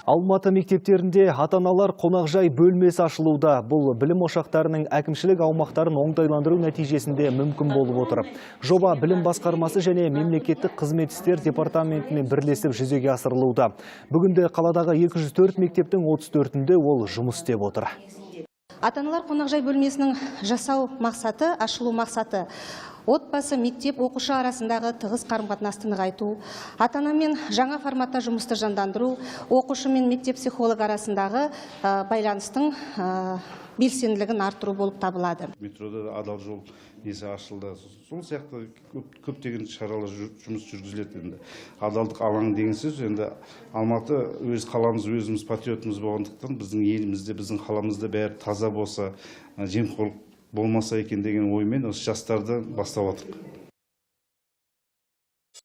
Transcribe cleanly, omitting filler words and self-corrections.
Алматы мектептерінде ата-аналар қонақжай бөлмесі ашылуда. Бұл білім ошақтарының әкімшілік аумақтарын оңтайландыру нәтижесінде мүмкін болып отыр. Жоба білім басқармасы және мемлекеттік қызмет істер департаментімен бірлесіп жүзеге асырылуда. Бүгінде қаладағы 204 мектептің 34-інде ол жұмыс істеп отыр. Ата-аналар қонақжай бөлмесінің жасау мақсаты, ашылу мақсаты отбасы, мектеп, оқушы арасындағы тығыз қарым-қатынасты нығайту, ата-ана мен жаңа форматта жұмысты жандандыру, оқушы мен мектеп психолог арасындағы байланыстың белсенділігін арттыру болып табылады. Метрода адал жол несі ашылды. Сол сияқты көптеген шаралар жұмыс жүргізіледі. Енді адалдық алаңы деген сөз, енді Алматы өз қаламыз, өзіміз патриотымыз болғандықтан біздің елімізде, біздің қаламызда бәрі таза болса, жемқорлық болмаса екен деген оймен осы жастарды бастап отырмыз.